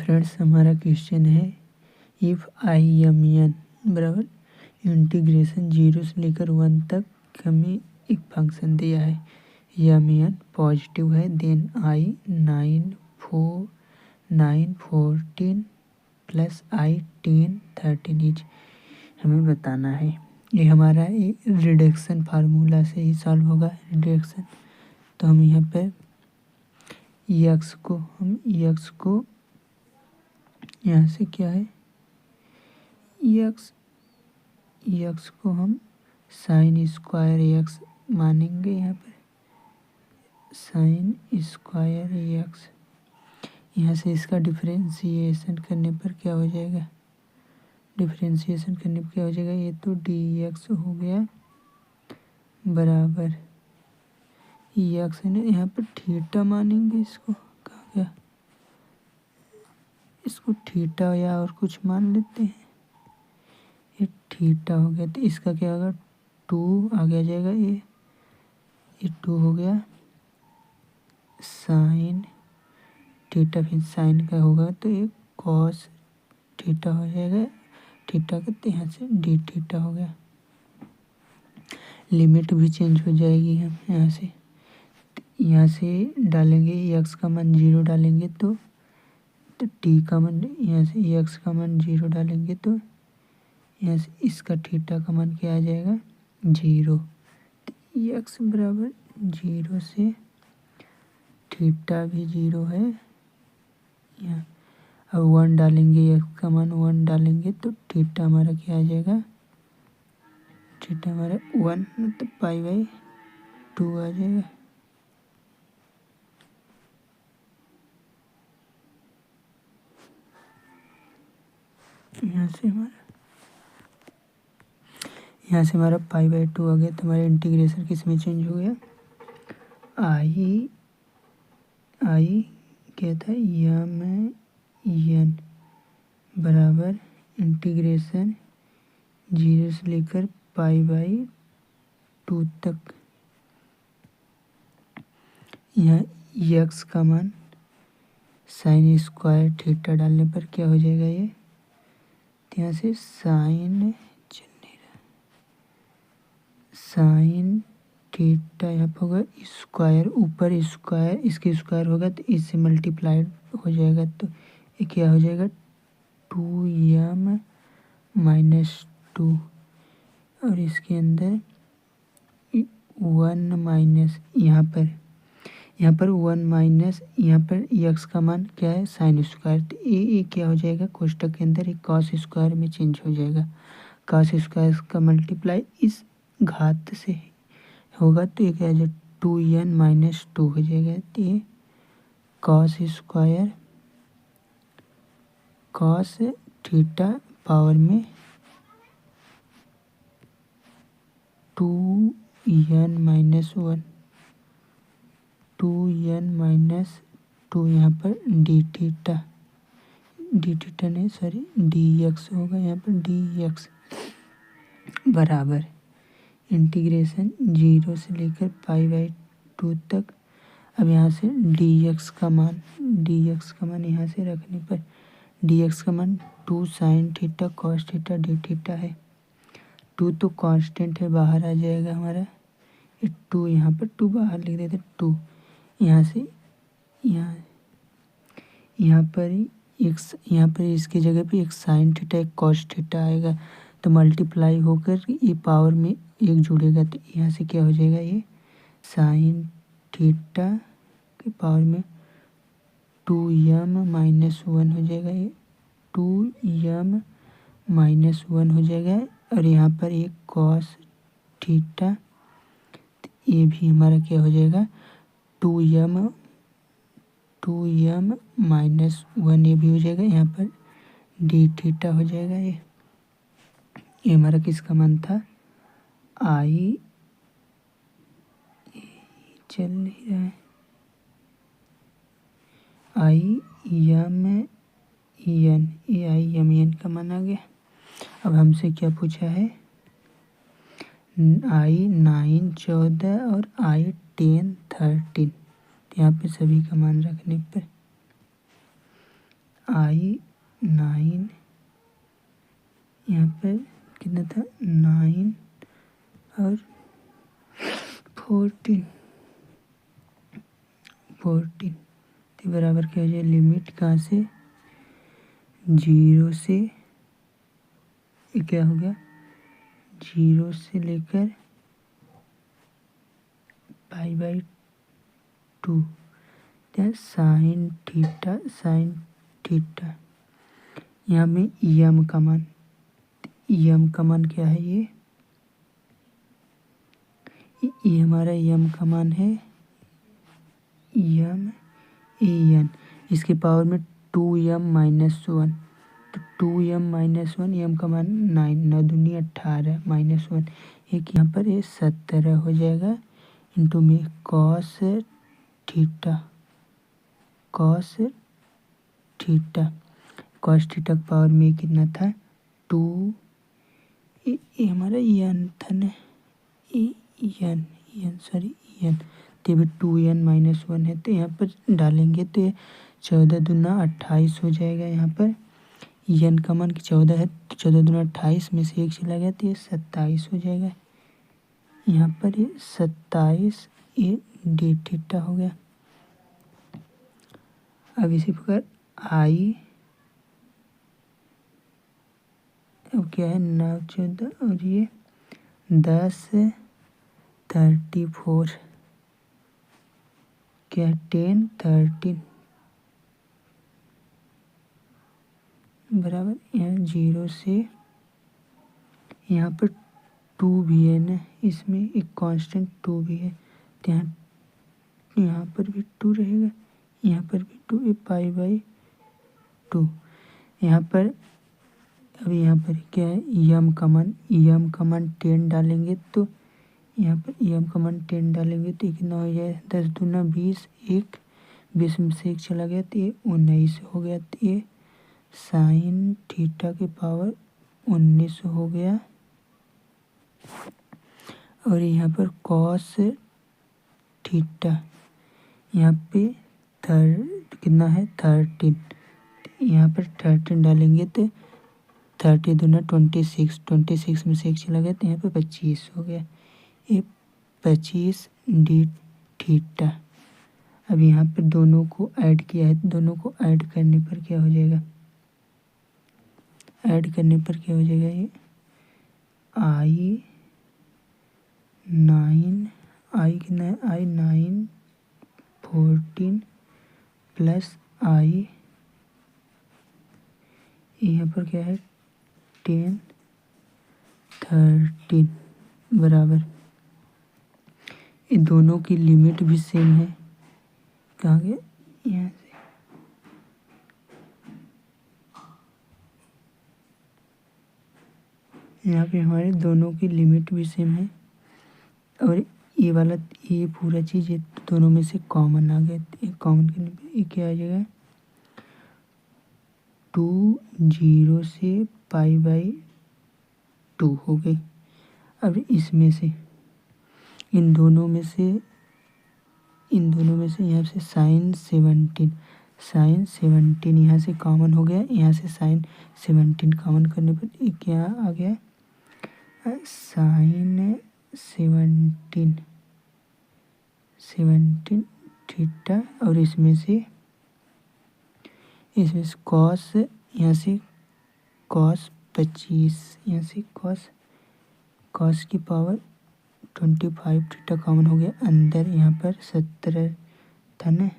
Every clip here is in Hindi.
फ्रेंड्स हमारा क्वेश्चन है इफ़ आई एम एन बराबर इंटीग्रेशन 0 से लेकर 1 तक हमें एक फंक्शन दिया है, एम एन पॉजिटिव है, then I 9 14 plus I 10 13 is हमें बताना है। ये हमारा रिडक्शन फार्मूला से ही सॉल्व होगा रिडक्शन। तो हम यहाँ पर एक्स को यहाँ से क्या है एक्स को हम साइन स्क्वायर एक्स मानेंगे। यहाँ पर साइन स्क्वायर एक्स, यहाँ से इसका डिफरेंशिएशन करने पर क्या हो जाएगा, ये तो डी एक्स हो गया बराबर एक्स है ना, यहाँ पर थीटा मानेंगे, इसको कहा गया, इसको थीटा या और कुछ मान लेते हैं, ये थीटा हो गया। तो इसका क्या होगा 2 आगे आ जाएगा, ये 2 हो गया साइन थीटा, फिर साइन का होगा तो ये कॉस थीटा हो जाएगा, थीटा का तो यहाँ से डी थीटा हो गया। लिमिट भी चेंज हो जाएगी, हम यहाँ से डालेंगे एक्स का मान 0 डालेंगे तो टी का मान, यहाँ से एक्स का मान 0 डालेंगे तो यहाँ से इसका थीटा का मान क्या आ जाएगा 0। तो एक्स बराबर 0 से थीटा भी 0 है यहाँ। अब 1 डालेंगे, एक्स का मान 1 डालेंगे तो थीटा हमारा क्या आ जाएगा, थीटा हमारा 1 मतलब π/2 आ जाएगा। यहाँ से हमारा π/2 आ गया। तो हमारा इंटीग्रेशन किस में चेंज हो गया, आई क्या था एम एन बराबर इंटीग्रेशन 0 से लेकर π/2 तक। यहाँ एक्स का मान साइन स्क्वायर थीटा डालने पर क्या हो जाएगा, ये यहाँ से साइन थीटा यहाँ पर होगा स्क्वायर, ऊपर स्क्वायर इसके स्क्वायर होगा तो इससे मल्टीप्लाइड हो जाएगा, तो ये क्या हो जाएगा 2m - 2 और इसके अंदर 1 माइनस यहाँ पर 1 माइनस यहाँ पर एक्स का मान क्या है साइन स्क्वायर, तो ये क्या हो जाएगा कोष्टक के अंदर एक कॉस स्क्वायर में चेंज हो जाएगा। कॉस स्क्वायर का मल्टीप्लाई इस घात से होगा तो ये क्या हो जाएगा 2n - 2 हो जाएगा। तो ये कॉस थीटा पावर में 2n - 1 2n - 2 यहाँ पर डी थीटा नहीं सॉरी dx होगा, यहाँ पर dx बराबर इंटीग्रेशन 0 से लेकर π/2 तक। अब यहाँ से dx का मान यहाँ से रखने पर dx का मान 2 sine theta cos theta D theta है। 2 तो कांस्टेंट है, बाहर आ जाएगा हमारा, ये 2 यहाँ पर 2 बाहर लिख देते 2, यहाँ से यहाँ पर इसकी जगह पे एक साइन थीटा एक कॉस थीटा आएगा, तो मल्टीप्लाई होकर ये पावर में एक जुड़ेगा, तो यहाँ से क्या हो जाएगा ये साइन थीटा के पावर में 2m - 1 हो जाएगा, ये 2m - 1 हो जाएगा। और यहाँ पर एक कॉस थीटा, तो ये भी हमारा क्या हो जाएगा 2m - 1 ये भी हो जाएगा, यहाँ पर डी थीटा हो जाएगा। ये हमारा किसका मान था, आई चल नहीं रहा है आई एम एन का मान आ गया। अब हमसे क्या पूछा है, आई 9 14 और आई 10 13, यहाँ पे सभी का मान रखने पर आई 9, यहाँ पर कितना था 9 और 14 तो बराबर क्या हो जाए, लिमिट कहाँ से 0 से ये क्या हो गया 0 से लेकर π/2 क्या साइन थीटा यहाँ में यम का मान क्या है, ये हमारा यम का मान है यम एन, इसके पावर में 2m-1 तो 2m-1 यम का मान 9, 9 दूनी 18 -1 एक यहाँ पर ये 17 हो जाएगा इंटू में कॉस थीटा का पावर में कितना था 2, ये हमारा एन था ना एन तो भी 2n-1 है तो यहाँ पर डालेंगे तो ये 14 दूना 28 हो जाएगा। यहाँ पर एन का मान 14 है तो 14 दूना 28 में से 1 चला गया तो ये 27 हो जाएगा। यहाँ पर ये 27 ये डी थीटा हो गया। अब इसी प्रकार आई अब क्या है 9 14 और ये 10 34 क्या 10 13 बराबर यहाँ 0 से यहाँ पर 2 भी है ना, इसमें एक कांस्टेंट 2 भी है तो यहाँ पर भी 2 रहेगा, यहाँ पर भी 2 ये π/2 यहाँ पर अब यहाँ पर क्या है यम का मान 10 डालेंगे तो यहाँ पर यम का मान 10 डालेंगे तो कितना हो जाए 10 दूना 20 20 में से 1 चला गया तो ये 19 हो गया तो ये साइन थीटा के पावर 19 हो गया। और यहाँ पर कॉस थीटा यहाँ पे कितना है 13 यहाँ पर 13 डालेंगे तो 30 दूना 26 में से 1 चला गया तो यहाँ पे 25 हो गया, ये 25 डी थीटा। अब यहाँ पर दोनों को ऐड किया है तो दोनों को ऐड करने पर क्या हो जाएगा, ये आई 9 आई कितना है आई 9 14 प्लस आई यहाँ पर क्या है 10 13 बराबर ये दोनों की लिमिट भी सेम है, कहाँ गया यहाँ से यहाँ पे हमारे दोनों की लिमिट भी सेम है। और ये वाला ये पूरा चीज़ ये दोनों में से कॉमन आ गया, ये कॉमन करने पे ये क्या आ जाएगा 2 0 से π/2 हो गई। अब इसमें से इन दोनों में से यहाँ से साइन 17 यहाँ से कॉमन हो गया, यहाँ से साइन 17 कॉमन करने पर ये क्या आ गया साइन 17 थीटा। और इसमें से कॉस यहाँ से कॉस 25 यहाँ से कॉस की पावर 25 थीटा कॉमन हो गया, अंदर यहाँ पर 17 था ना,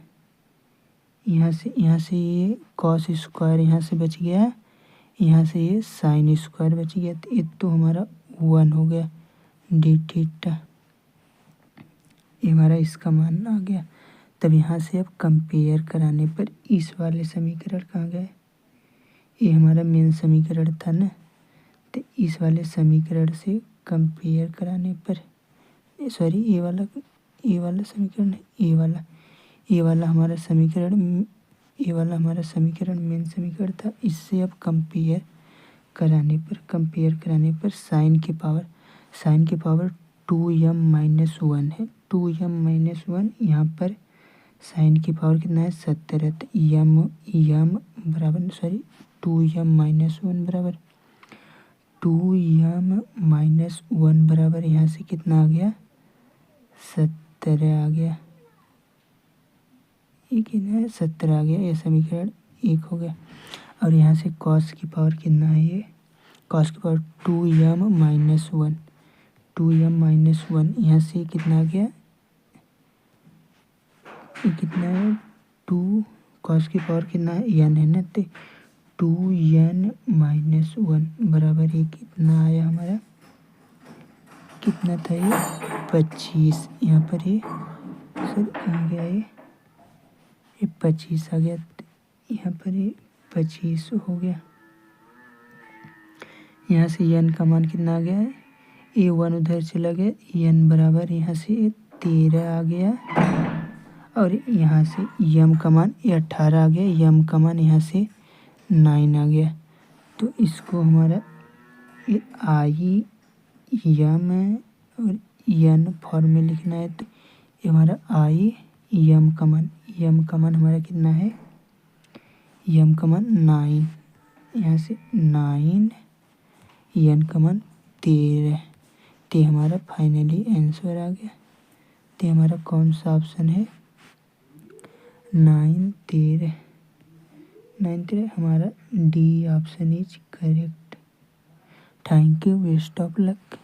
यहाँ से ये कॉस स्क्वायर यहाँ से बच गया, यहाँ से ये साइन स्क्वायर बच गया तो ये तो हमारा 1 हो गया डी थीटा, ये हमारा इसका मान आ गया। तब यहाँ से अब कंपेयर कराने पर इस वाले समीकरण कहाँ गए, ये हमारा मेन समीकरण था ना, तो इस वाले समीकरण से कंपेयर कराने पर सॉरी ये वाला समीकरण है, ये वाला हमारा समीकरण मेन समीकरण था। इससे अब कंपेयर कराने पर साइन के पावर 2m-1 है, 2m-1 यहाँ पर साइन की पावर कितना है 70 है, तो यम बराबर 2m-1 बराबर 2m-1 बराबर यहाँ से कितना आ गया 70 आ गया। ये कितना है 70 आ गया। ये समीकरण 1 हो गया। और यहाँ से कॉस की पावर कितना है, ये कॉस की पावर 2m-1 2m-1 यहाँ से कितना आ गया, ये कितना है 2 कॉस की पावर कितना है n है ना, तो 2n-1 बराबर ये कितना आया हमारा, कितना था ये 25। यहाँ पर ये सर आ गया, ये 25 आ गया। यहाँ पर ये 25 हो गया। यहाँ से n का मान कितना आ गया है, a1 उधर चला गया, n बराबर यहाँ से 13 आ गया। और यहाँ से यम का मान 18 आ गया, यम का मान यहाँ से 9 आ गया। तो इसको हमारा ये आई यम और n फॉर्म में लिखना है। तो ये हमारा आई यम का मान हमारा कितना है, यम का मान 9, यहाँ से 9, n का मान 13। तो हमारा फाइनली आंसर आ गया। तो हमारा कौन सा ऑप्शन है 9 13 हमारा D option is correct. Thank you, best of luck.